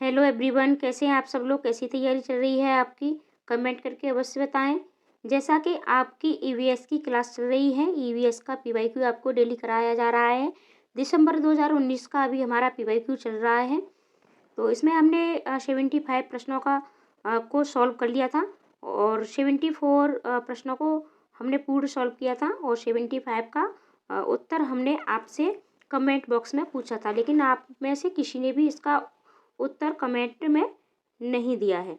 Hello everyone, कैसे हैं आप सब लोग। कैसी तैयारी चल रही है आपकी, कमेंट करके अवश्य बताएं। जैसा कि आपकी ईवीएस की क्लास चल रही है, ईवीएस का पीवाईक्यू आपको डेली कराया जा रहा है। दिसंबर 2019 का अभी हमारा पीवाईक्यू चल रहा है। तो इसमें हमने 75 प्रश्नों को सॉल्व कर लिया था और 74 प्रश्नों को हमने पूर्ण सॉल्व किया था और 75 का उत्तर हमने आपसे कमेंट बॉक्स में पूछा था, लेकिन आप में से किसी ने भी इसका उत्तर कमेंट में नहीं दिया है।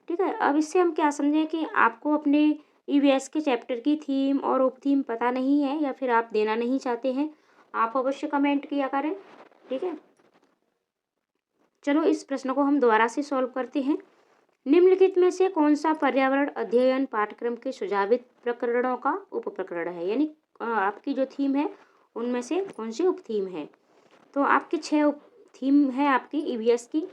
ठीक है, अब इससे हम क्या समझें कि आपको अपने ईवीएस के चैप्टर की थीम और उप थीम पता नहीं है या फिर आप देना नहीं चाहते हैं, आप अवश्य कमेंट किया करें। ठीक है, चलो इस प्रश्न को हम दोबारा से सॉल्व करते हैं। निम्नलिखित में से कौन सा पर्यावरण अध्ययन पाठ्यक्रम के सुझावित प्रकरणों का उप प्रकरण है, यानी आपकी जो थीम है उनमें से कौन सी उप थीम है। तो आपकी 6 उप थीम है आपकी ईवीएस की।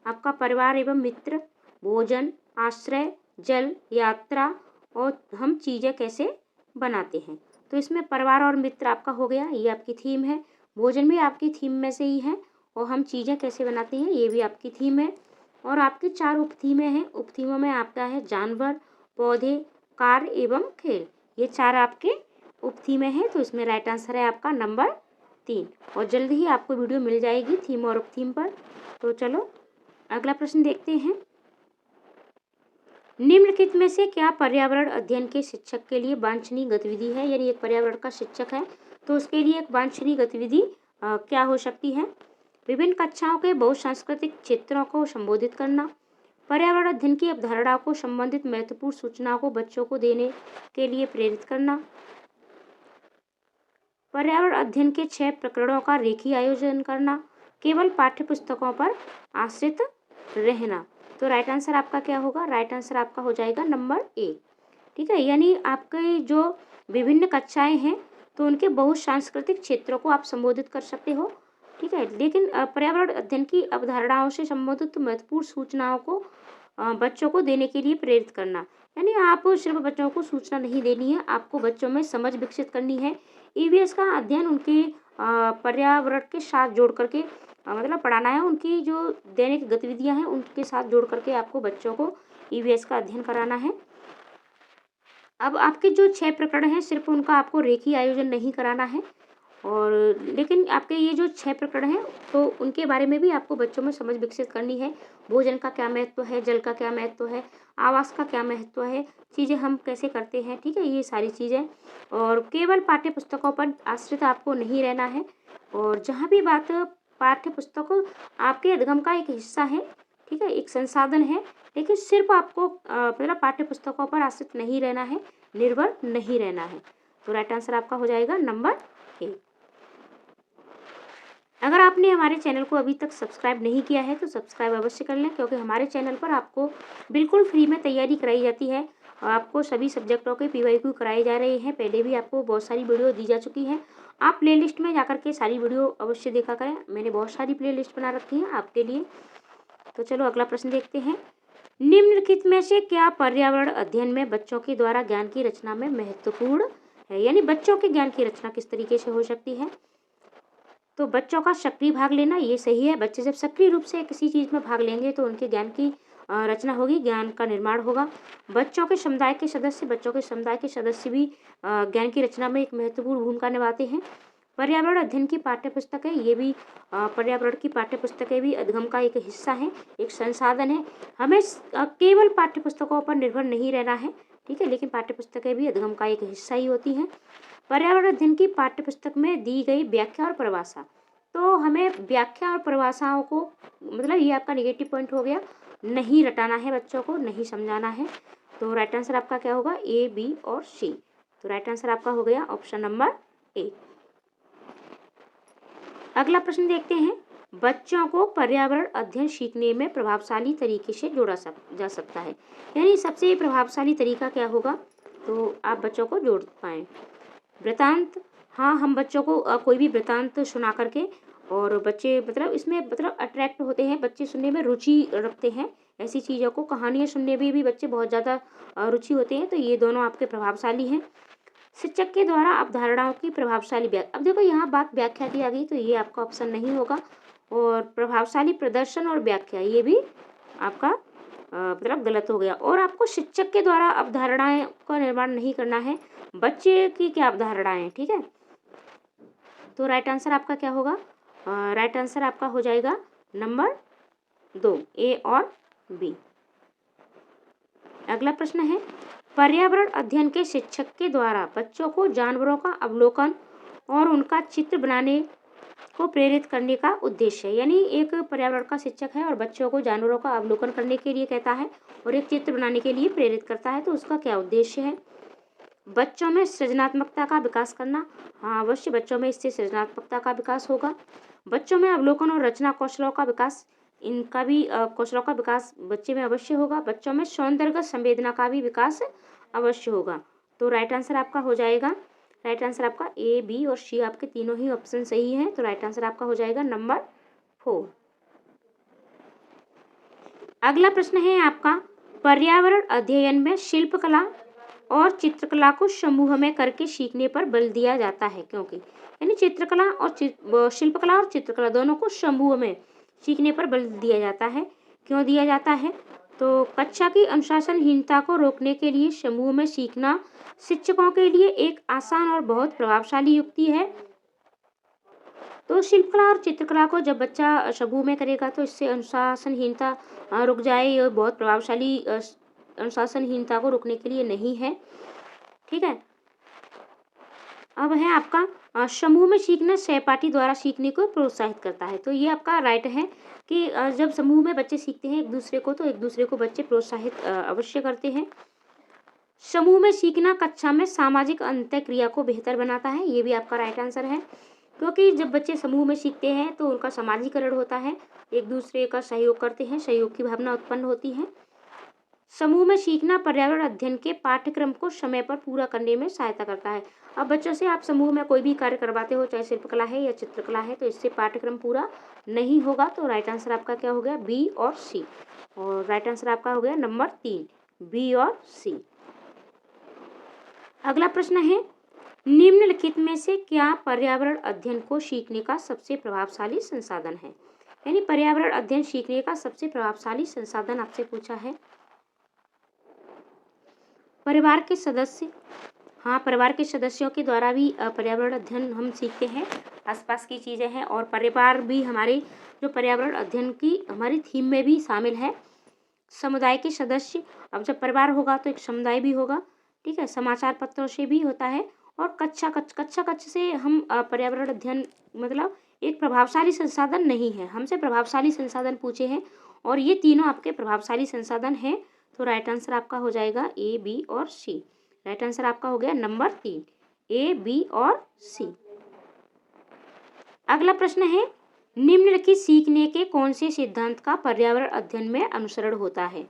आपका परिवार एवं मित्र, भोजन, आश्रय, जल, यात्रा और हम चीज़ें कैसे बनाते हैं। तो इसमें परिवार और मित्र आपका हो गया, ये आपकी थीम है। भोजन भी आपकी थीम में से ही है और हम चीज़ें कैसे बनाते हैं ये भी आपकी थीम है। और आपकी 4 उप थीमें हैं। उप थीमों में आपका है जानवर, पौधे, कार एवं खेल। ये 4 आपके उप थीमें हैं। तो इसमें राइट आंसर है आपका नंबर 3। और जल्द ही आपको वीडियो मिल जाएगी थीम और उप थीम पर। तो चलो अगला प्रश्न देखते हैं। निम्नलिखित में से क्या पर्यावरण अध्ययन के शिक्षक के लिए वांछनीय गतिविधि है, यानी एक पर्यावरण का शिक्षक है तो उसके लिए एक वांछनीय गतिविधि क्या हो सकती है। विभिन्न कक्षाओं के बहुसांस्कृतिक क्षेत्रों को संबोधित करना, पर्यावरण अध्ययन की अवधारणाओं को संबंधित महत्वपूर्ण सूचनाओं को बच्चों को देने के लिए प्रेरित करना, पर्यावरण अध्ययन के 6 प्रकरणों का रेखीय आयोजन करना, केवल पाठ्यपुस्तकों पर आश्रित रहना। तो राइट आंसर आपका क्या होगा, राइट आंसर आपका हो जाएगा नंबर ए। ठीक है, यानी आपके जो विभिन्न कक्षाएं हैं तो उनके बहुसांस्कृतिक क्षेत्रों को आप संबोधित कर सकते हो। ठीक है, लेकिन पर्यावरण अध्ययन की अवधारणाओं से संबंधित महत्वपूर्ण सूचनाओं को बच्चों को देने के लिए प्रेरित करना, यानी आप सिर्फ बच्चों को सूचना नहीं देनी है, आपको बच्चों में समझ विकसित करनी है। ईवीएस का अध्ययन उनके पर्यावरण के साथ जोड़ करके मतलब पढ़ाना है। उनकी जो दैनिक गतिविधियां हैं उनके साथ जोड़ करके आपको बच्चों को ईवीएस का अध्ययन कराना है। अब आपके जो 6 प्रकरण हैं सिर्फ उनका आपको रेखीय आयोजन नहीं कराना है, और लेकिन आपके ये जो 6 प्रकरण हैं तो उनके बारे में भी आपको बच्चों में समझ विकसित करनी है। भोजन का क्या महत्व है, जल का क्या महत्व है, आवास का क्या महत्व है, चीज़ें हम कैसे करते हैं। ठीक है, ये सारी चीज़ें। और केवल पाठ्य पुस्तकों पर आश्रित आपको नहीं रहना है। और जहाँ भी बात पाठ्य पुस्तकों आपके अध्ययन का एक हिस्सा है, ठीक है, एक संसाधन है, लेकिन सिर्फ आपको मतलब पाठ्य पुस्तकों पर आश्रित नहीं रहना है, निर्भर नहीं रहना है। तो राइट आंसर आपका हो जाएगा नंबर ए। अगर आपने हमारे चैनल को अभी तक सब्सक्राइब नहीं किया है तो सब्सक्राइब अवश्य कर लें, क्योंकि हमारे चैनल पर आपको बिल्कुल फ्री में तैयारी कराई जाती है। आपको सभी सब्जेक्टों के पीवाईक्यू कराए जा रहे हैं। पहले भी आपको बहुत सारी वीडियो दी जा चुकी हैं। आप प्लेलिस्ट में जाकर के सारी वीडियो अवश्य देखा करें, मैंने बहुत सारी प्लेलिस्ट बना रखी है आपके लिए। तो चलो अगला प्रश्न देखते हैं। निम्नलिखित में से क्या पर्यावरण अध्ययन में बच्चों के द्वारा ज्ञान की रचना में महत्वपूर्ण है, यानी बच्चों के ज्ञान की रचना किस तरीके से हो सकती है। तो बच्चों का सक्रिय भाग लेना ये सही है। बच्चे जब सक्रिय रूप से किसी चीज़ में भाग लेंगे तो उनके ज्ञान की रचना होगी, ज्ञान का निर्माण होगा। बच्चों के समुदाय के सदस्य भी ज्ञान की रचना में एक महत्वपूर्ण भूमिका निभाते हैं। पर्यावरण अध्ययन की पाठ्यपुस्तकें, ये भी पर्यावरण की पाठ्यपुस्तकें भी अध्ययन का एक हिस्सा है, एक संसाधन है। हमें केवल पाठ्यपुस्तकों पर निर्भर नहीं रहना है, ठीक है, लेकिन पाठ्यपुस्तकें भी अध्ययन का एक हिस्सा ही होती हैं। पर्यावरण अध्ययन की पाठ्यपुस्तक में दी गई व्याख्या और परिभाषा, तो हमें व्याख्या और परिभाषाओं को मतलब ये आपका नेगेटिव पॉइंट हो गया, नहीं रटाना है, बच्चों को नहीं समझाना है। तो राइट आंसर आपका क्या होगा, ए, बी और सी। तो राइट आंसर आपका हो गया ऑप्शन नंबर ए। अगला प्रश्न देखते हैं। बच्चों को पर्यावरण अध्ययन सीखने में प्रभावशाली तरीके से जोड़ा जा सकता है, यानी सबसे प्रभावशाली तरीका क्या होगा, तो आप बच्चों को जोड़ पाएँ। वृतांत, हाँ, हम बच्चों को कोई भी वृतांत सुना करके, और बच्चे मतलब इसमें मतलब अट्रैक्ट होते हैं, बच्चे सुनने में रुचि रखते हैं। ऐसी चीज़ों को, कहानियाँ सुनने में भी बच्चे बहुत ज़्यादा रुचि होते हैं। तो ये दोनों आपके प्रभावशाली हैं। शिक्षक के द्वारा अवधारणाओं की प्रभावशाली व्याख्या, अब देखो यहाँ बात व्याख्या की आ गई तो ये आपका ऑप्शन नहीं होगा। और प्रभावशाली प्रदर्शन और व्याख्या, ये भी आपका मतलब गलत हो गया। और आपको शिक्षक के द्वारा अवधारणाएं का निर्माण नहीं करना है, बच्चे की क्या अवधारणाएं, ठीक है। तो राइट आंसर आपका क्या होगा? राइट आंसर आपका हो जाएगा नंबर 2, ए और बी। अगला प्रश्न है, पर्यावरण अध्ययन के शिक्षक के द्वारा बच्चों को जानवरों का अवलोकन और उनका चित्र बनाने को प्रेरित करने का उद्देश्य है। यानी एक पर्यावरण का शिक्षक है और बच्चों को जानवरों का अवलोकन करने के लिए कहता है और एक चित्र बनाने के लिए प्रेरित करता है, तो उसका क्या उद्देश्य है? बच्चों में सृजनात्मकता का विकास करना। हाँ, अवश्य बच्चों में इससे सृजनात्मकता का विकास होगा। बच्चों में अवलोकन और रचना कौशलों का विकास, इनका भी कौशलों का विकास बच्चे में अवश्य होगा। बच्चों में सौंदर्य संवेदना का भी विकास अवश्य होगा। तो राइट आंसर आपका हो जाएगा, राइट आंसर आपका ए, बी और सी, आपके तीनों ही ऑप्शन सही हैं। तो राइट आंसर आपका हो जाएगा नंबर 4। अगला प्रश्न है आपका, पर्यावरण अध्ययन में शिल्पकला और चित्रकला को समूह में करके सीखने पर बल दिया जाता है, क्योंकि यानी चित्रकला और शिल्पकला और चित्रकला दोनों को समूह में सीखने पर बल दिया जाता है। क्यों दिया जाता है? तो कक्षा की अनुशासनहीनता को रोकने के लिए समूह में सीखना शिक्षकों के लिए एक आसान और बहुत प्रभावशाली युक्ति है। तो शिल्पकला और चित्रकला को जब बच्चा समूह में करेगा तो इससे अनुशासनहीनता रुक जाए, ये बहुत प्रभावशाली अनुशासनहीनता को रोकने के लिए नहीं है, ठीक है। अब है आपका समूह में सीखना सहपाठी द्वारा सीखने को प्रोत्साहित करता है। तो ये आपका राइट है कि जब समूह में बच्चे सीखते हैं एक दूसरे को, तो एक दूसरे को बच्चे प्रोत्साहित अवश्य करते हैं। समूह में सीखना कक्षा में सामाजिक अंतःक्रिया को बेहतर बनाता है, ये भी आपका राइट आंसर है, क्योंकि जब बच्चे समूह में सीखते हैं तो उनका समाजीकरण होता है, एक दूसरे का सहयोग करते हैं, सहयोग की भावना उत्पन्न होती है। समूह में सीखना पर्यावरण अध्ययन के पाठ्यक्रम को समय पर पूरा करने में सहायता करता है। अब बच्चों से आप समूह में कोई भी कार्य करवाते हो, चाहे शिल्पकला है या चित्रकला है, तो इससे पाठ्यक्रम पूरा नहीं होगा। तो राइट आंसर आपका क्या हो गया? बी और सी। और राइट आंसर आपका हो गया नंबर 3, बी और सी। अगला प्रश्न है, निम्नलिखित में से क्या पर्यावरण अध्ययन को सीखने का सबसे प्रभावशाली संसाधन है? यानी पर्यावरण अध्ययन सीखने का सबसे प्रभावशाली संसाधन आपसे पूछा है। परिवार के सदस्य, हाँ, परिवार के सदस्यों के द्वारा भी पर्यावरण अध्ययन हम सीखते हैं, आसपास की चीज़ें हैं, और परिवार भी हमारे जो पर्यावरण अध्ययन की हमारी थीम में भी शामिल है। समुदाय के सदस्य, अब जब परिवार होगा तो एक समुदाय भी होगा, ठीक है। समाचार पत्रों से भी होता है, और कक्षा से हम पर्यावरण अध्ययन मतलब एक प्रभावशाली संसाधन नहीं है, हमसे प्रभावशाली संसाधन पूछे हैं और ये तीनों आपके प्रभावशाली संसाधन हैं। तो राइट आंसर आपका हो जाएगा ए, बी और सी। राइट आंसर आपका हो गया नंबर 3, ए, बी और सी। अगला प्रश्न है, निम्नलिखित सीखने के कौन से सिद्धांत का पर्यावरण अध्ययन में अनुसरण होता है?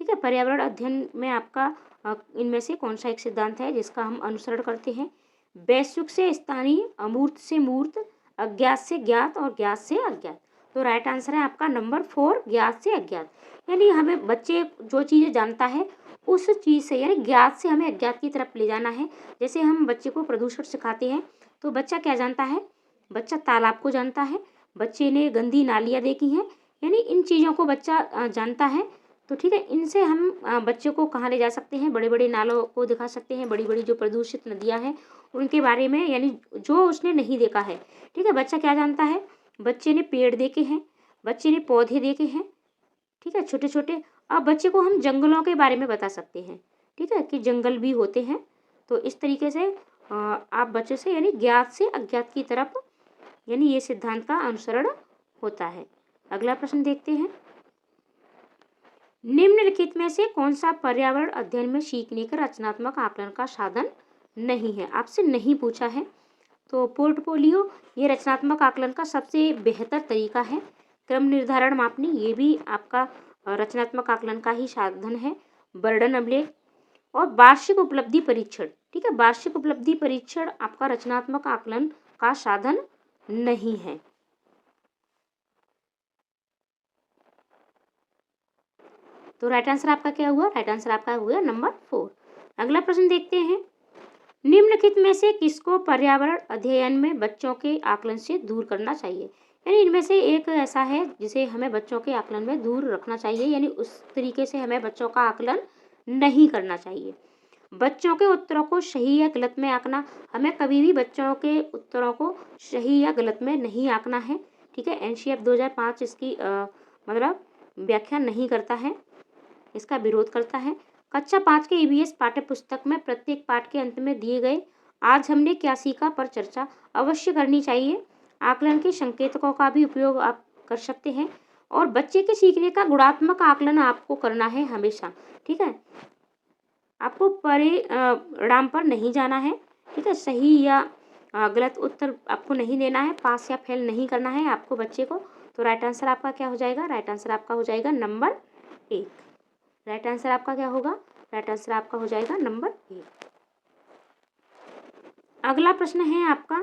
ठीक है, पर्यावरण अध्ययन में आपका इनमें से कौन सा एक सिद्धांत है जिसका हम अनुसरण करते हैं? वैश्विक से स्थानीय, अमूर्त से मूर्त, अज्ञात से ज्ञात और ज्ञात से अज्ञात। तो राइट आंसर है आपका नंबर 4, ज्ञात से अज्ञात। यानी हमें बच्चे जो चीज़ें जानता है उस चीज़ से, यानी ज्ञात से हमें अज्ञात की तरफ ले जाना है। जैसे हम बच्चे को प्रदूषण सिखाते हैं तो बच्चा क्या जानता है? बच्चा तालाब को जानता है, बच्चे ने गंदी नालियाँ देखी हैं, यानी इन चीज़ों को बच्चा जानता है। तो ठीक है, इनसे हम बच्चे को कहाँ ले जा सकते हैं? बड़े बड़े नालों को दिखा सकते हैं, बड़ी बड़ी जो प्रदूषित नदियाँ हैं उनके बारे में, यानी जो उसने नहीं देखा है। ठीक है, बच्चा क्या जानता है? बच्चे ने पेड़ देखे हैं, बच्चे ने पौधे देखे हैं, ठीक है, छोटे छोटे। अब बच्चे को हम जंगलों के बारे में बता सकते हैं, ठीक है, कि जंगल भी होते हैं। तो इस तरीके से आप बच्चे से यानी ज्ञात से अज्ञात की तरफ, यानी ये सिद्धांत का अनुसरण होता है। अगला प्रश्न देखते हैं, निम्नलिखित में से कौन सा पर्यावरण अध्ययन में सीखने का रचनात्मक आकलन का साधन नहीं है? आपसे नहीं पूछा है। तो पोर्टफोलियो ये रचनात्मक आकलन का सबसे बेहतर तरीका है। क्रम निर्धारण मापनी ये भी आपका रचनात्मक आकलन का ही साधन है। बर्डन अभिलेख और वार्षिक उपलब्धि परीक्षण, ठीक है, वार्षिक उपलब्धि परीक्षण आपका रचनात्मक आकलन का साधन नहीं है। तो राइट आंसर आपका क्या हुआ? राइट आंसर आपका हुआ नंबर 4। अगला प्रश्न देखते हैं, निम्नलिखित में से किसको पर्यावरण अध्ययन में बच्चों के आकलन से दूर करना चाहिए? यानी इनमें से एक ऐसा है जिसे हमें बच्चों के आकलन में दूर रखना चाहिए, यानी उस तरीके से हमें बच्चों का आकलन नहीं करना चाहिए। बच्चों के उत्तरों को सही या गलत में आंकना, हमें कभी भी बच्चों के उत्तरों को सही या गलत में नहीं आंकना है। ठीक है, एनसीएफ 2005 इसकी मतलब व्याख्या नहीं करता है, इसका विरोध करता है। कक्षा 5 के ईवीएस पाठ्य पुस्तक में प्रत्येक पाठ के अंत में दिए गए आज हमने क्या सीखा पर चर्चा अवश्य करनी चाहिए। आकलन के संकेतकों का भी उपयोग आप कर सकते हैं और बच्चे के सीखने का गुणात्मक आकलन आपको करना है हमेशा। ठीक है, आपको परिणाम पर नहीं जाना है। ठीक है, सही या गलत उत्तर आपको नहीं देना है, पास या फेल नहीं करना है आपको बच्चे को। तो राइट आंसर आपका क्या हो जाएगा? राइट आंसर आपका हो जाएगा नंबर 1। राइट आंसर आपका क्या होगा? राइट आंसर आपका हो जाएगा नंबर 1। अगला प्रश्न है आपका,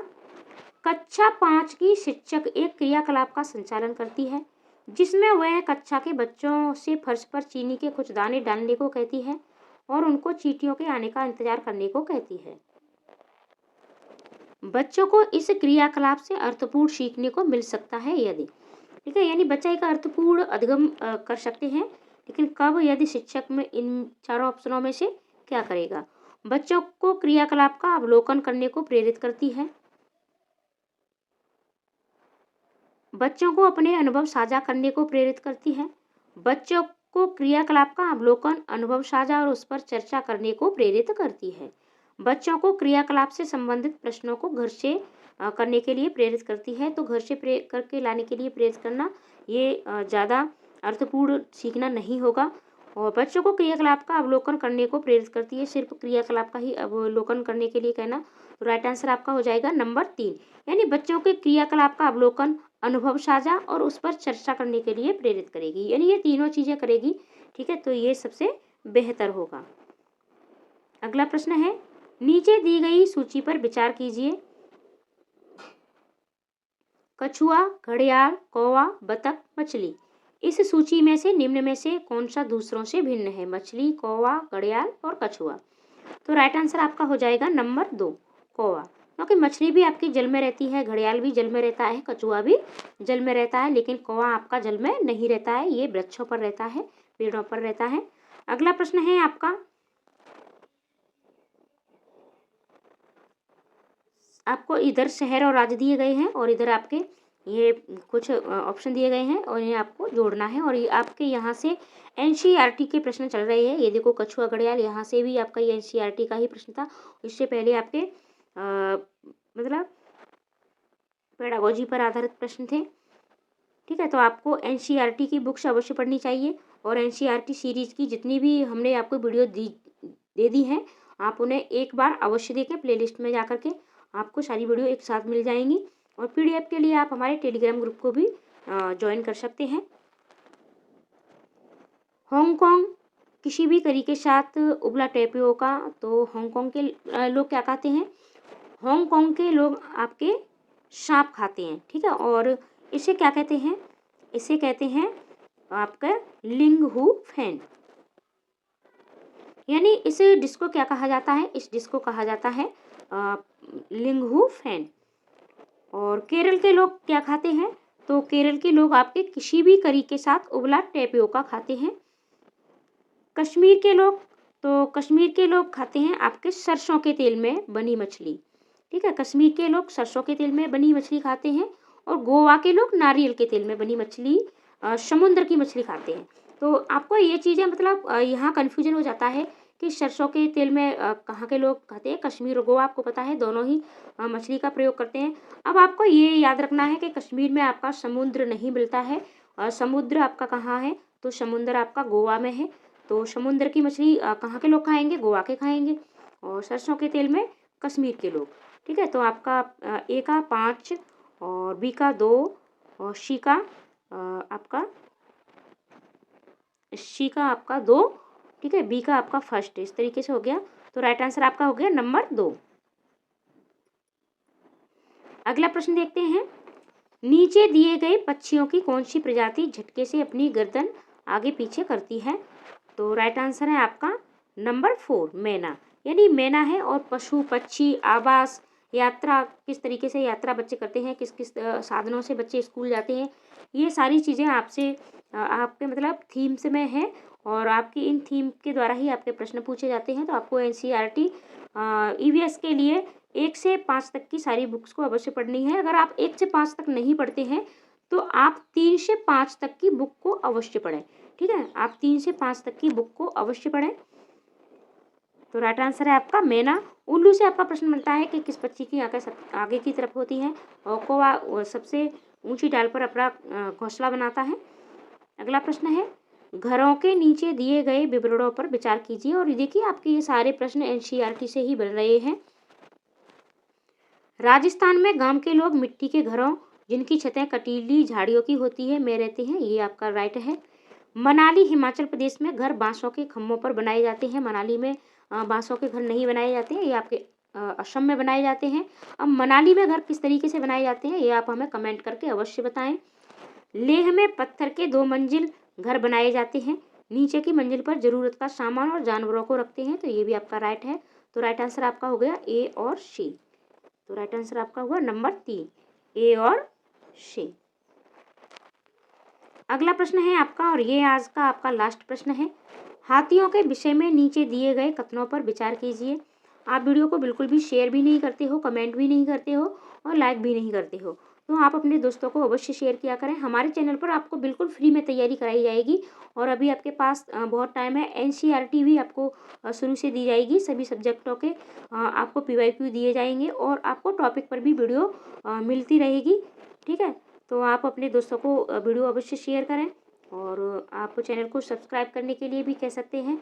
कक्षा 5 की शिक्षक एक क्रियाकलाप का संचालन करती है जिसमें वह कक्षा के बच्चों से फर्श पर चीनी के कुछ दाने डालने को कहती है और उनको चींटियों के आने का इंतजार करने को कहती है। बच्चों को इस क्रियाकलाप से अर्थपूर्ण सीखने को मिल सकता है यदि। ठीक है, यानी बच्चा एक अर्थपूर्ण अधिगम कर सकते हैं, लेकिन कब, यदि शिक्षक में इन चारों ऑप्शनों में से क्या करेगा? बच्चों को क्रियाकलाप का अवलोकन करने को प्रेरित करती है, बच्चों को अपने अनुभव साझा करने को प्रेरित करती है, बच्चों को क्रियाकलाप का अवलोकन, अनुभव साझा और उस पर चर्चा करने को प्रेरित करती है, बच्चों को क्रियाकलाप से संबंधित प्रश्नों को घर से करने के लिए प्रेरित करती है। तो घर से करके लाने के लिए प्रेरित करना, ये ज़्यादा अर्थपूर्ण सीखना नहीं होगा। और बच्चों को क्रियाकलाप का अवलोकन करने को प्रेरित करती है, सिर्फ क्रियाकलाप का ही अवलोकन करने के लिए कहना। तो राइट आंसर आपका हो जाएगा नंबर 3, यानी बच्चों के क्रियाकलाप का अवलोकन, अनुभव साझा और उस पर चर्चा करने के लिए प्रेरित करेगी, यानी ये तीनों चीजें करेगी। ठीक है, तो ये सबसे बेहतर होगा। अगला प्रश्न है, नीचे दी गई सूची पर विचार कीजिए। कछुआ, घड़ियाल, कौवा, बतख, मछली। इस सूची में से निम्न में से कौन सा दूसरों से भिन्न है? मछली, कौवा, घड़ियाल और कछुआ। तो राइट आंसर आपका हो जाएगा नंबर 2, कौवा, क्योंकि मछली भी आपकी जल में रहती है, घड़ियाल भी जल में रहता है, कछुआ भी जल में रहता है, लेकिन कौवा आपका जल में नहीं रहता है, ये वृक्षों पर रहता है, पेड़ों पर रहता है। अगला प्रश्न है आपका, आपको इधर शहर और राज्य दिए गए हैं और इधर आपके ये कुछ ऑप्शन दिए गए हैं और इन्हें आपको जोड़ना है। और ये आपके यहाँ से एनसीईआरटी के प्रश्न चल रहे हैं। ये देखो, कछुआ, घड़ियाल, यहाँ से भी आपका ये एनसीईआरटी का ही प्रश्न था। इससे पहले आपके मतलब पेडागोजी पर आधारित प्रश्न थे। ठीक है, तो आपको एनसीईआरटी की बुक्स अवश्य पढ़नी चाहिए और एनसीईआरटी सीरीज की जितनी भी हमने आपको वीडियो दे दी हैं, आप उन्हें एक बार अवश्य देखें। प्लेलिस्ट में जाकर के आपको सारी वीडियो एक साथ मिल जाएंगी और पीडीएफ के लिए आप हमारे टेलीग्राम ग्रुप को भी ज्वाइन कर सकते हैं। हांगकांग किसी भी करी के साथ उबला टेपियोका, तो हांगकांग के लोग क्या खाते हैं? हांगकांग के लोग आपके सांप खाते हैं। ठीक है, और इसे क्या कहते हैं? इसे कहते हैं आपका लिंग हु फैन, यानी इस डिश को क्या कहा जाता है? इस डिश को कहा जाता है लिंग हु फैन। और केरल के लोग क्या खाते हैं? तो केरल के लोग आपके किसी भी करी के साथ उबला टेपियोका खाते हैं। कश्मीर के लोग, तो कश्मीर के लोग खाते हैं आपके सरसों के तेल में बनी मछली। ठीक है, कश्मीर के लोग सरसों के तेल में बनी मछली खाते हैं और गोवा के लोग नारियल के तेल में बनी मछली, समुद्र की मछली खाते हैं। तो आपको ये चीज़ें मतलब यहाँ कन्फ्यूजन हो जाता है कि सरसों के तेल में कहाँ के लोग खाते हैं। कश्मीर और गोवा आपको पता है दोनों ही मछली का प्रयोग करते हैं। अब आपको ये याद रखना है कि कश्मीर में आपका समुद्र नहीं मिलता है, समुद्र आपका कहाँ है? तो समुद्र आपका गोवा में है। तो समुद्र की मछली कहाँ के लोग खाएंगे? गोवा के खाएंगे, और सरसों के तेल में कश्मीर के लोग। ठीक है, तो आपका ए का 5 और बी का 2 और सी का आपका 2। ठीक है, बी का आपका फर्स्ट, इस तरीके से हो गया। तो राइट आंसर आपका हो गया नंबर 2। अगला प्रश्न देखते हैं, नीचे दिए गए पक्षियों की कौन सी प्रजाति झटके से अपनी गर्दन आगे पीछे करती है? तो राइट आंसर है आपका नंबर 4, मैना, यानी मैना है। और पशु, पक्षी, आवास, यात्रा किस तरीके से यात्रा बच्चे करते हैं, किस किस साधनों से बच्चे स्कूल जाते हैं, ये सारी चीज़ें आपसे आपके मतलब थीम्स में है और आपकी इन थीम के द्वारा ही आपके प्रश्न पूछे जाते हैं। तो आपको एनसीईआरटी ईवीएस के लिए 1 से 5 तक की सारी बुक्स को अवश्य पढ़नी है। अगर आप 1 से 5 तक नहीं पढ़ते हैं तो आप 3 से 5 तक की बुक को अवश्य पढ़ें। ठीक है, आप 3 से 5 तक की बुक को अवश्य पढ़ें। तो राइट आंसर है आपका मैना। उल्लू से आपका प्रश्न बनता है कि किस पक्षी की आंखें आगे की तरफ होती हैं और कौवा सबसे ऊंची डाल पर अपना घोंसला बनाता है। अगला प्रश्न है, घरों के नीचे दिए गए विवरणों पर विचार कीजिए। और देखिए आपके ये सारे प्रश्न एनसीईआरटी से ही बन रहे हैं। राजस्थान में गांव के लोग मिट्टी के घरों जिनकी छतें कटीली झाड़ियों की होती है में रहते हैं। ये आपका राइट है। मनाली हिमाचल प्रदेश में घर बांसों के खम्भों पर बनाए जाते हैं। मनाली में बांसों के घर नहीं बनाए जाते हैं, ये आपके असम में बनाए जाते हैं। अब मनाली में घर किस तरीके से बनाए जाते हैं ये आप हमें कमेंट करके अवश्य बताएं। लेह में पत्थर के 2 मंजिल घर बनाए जाते हैं। नीचे की मंजिल पर जरूरत का सामान और जानवरों को रखते हैं। तो ये भी आपका राइट है। तो राइट आंसर आपका हो गया ए और सी। तो राइट आंसर आपका हुआ नंबर 3, ए और सी। अगला प्रश्न है आपका और ये आज का आपका लास्ट प्रश्न है। हाथियों के विषय में नीचे दिए गए कथनों पर विचार कीजिए। आप वीडियो को बिल्कुल भी शेयर भी नहीं करते हो, कमेंट भी नहीं करते हो और लाइक भी नहीं करते हो। तो आप अपने दोस्तों को अवश्य शेयर किया करें। हमारे चैनल पर आपको बिल्कुल फ्री में तैयारी कराई जाएगी और अभी आपके पास बहुत टाइम है। एनसीईआरटी भी आपको शुरू से दी जाएगी। सभी सब्जेक्टों के आपको पीवाईक्यू दिए जाएंगे और आपको टॉपिक पर भी वीडियो मिलती रहेगी। ठीक है, तो आप अपने दोस्तों को वीडियो अवश्य शेयर करें और आप चैनल को सब्सक्राइब करने के लिए भी कह सकते हैं।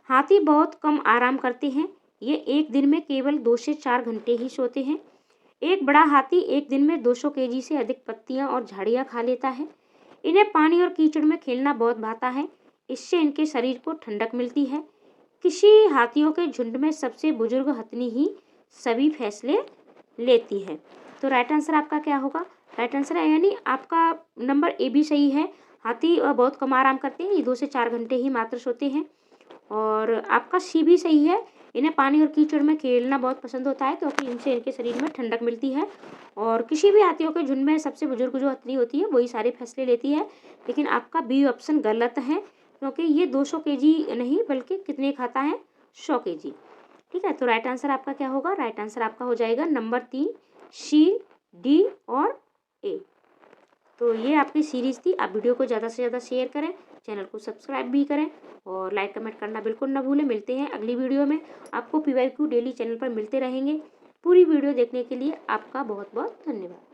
हाथी बहुत कम आराम करते हैं। ये एक दिन में केवल 2 से 4 घंटे ही सोते हैं। एक बड़ा हाथी एक दिन में 200 केजी से अधिक पत्तियां और झाड़ियां खा लेता है। इन्हें पानी और कीचड़ में खेलना बहुत भाता है। इससे इनके शरीर को ठंडक मिलती है। किसी हाथियों के झुंड में सबसे बुजुर्ग हथनी ही सभी फैसले लेती है। तो राइट आंसर आपका क्या होगा? राइट आंसर है यानी आपका नंबर ए भी सही है। हाथी बहुत कम आराम करते हैं, ये 2 से 4 घंटे ही मात्र सोते हैं। और आपका सी भी सही है। इन्हें पानी और कीचड़ में खेलना बहुत पसंद होता है क्योंकि इनसे इनके शरीर में ठंडक मिलती है। और किसी भी हाथियों के झुंड में सबसे बुजुर्ग जो हथनी होती है वही सारे फैसले लेती है। लेकिन आपका बी ऑप्शन गलत है क्योंकि ये 200 केजी नहीं बल्कि कितने खाता है, 100 केजी। ठीक है, तो राइट आंसर आपका क्या होगा? राइट आंसर आपका हो जाएगा नंबर 3, सी, डी और ए। तो ये आपकी सीरीज़ थी। आप वीडियो को ज़्यादा से ज़्यादा शेयर करें, चैनल को सब्सक्राइब भी करें और लाइक कमेंट करना बिल्कुल ना भूलें। मिलते हैं अगली वीडियो में। आपको पीवाईक्यू डेली चैनल पर मिलते रहेंगे। पूरी वीडियो देखने के लिए आपका बहुत बहुत धन्यवाद।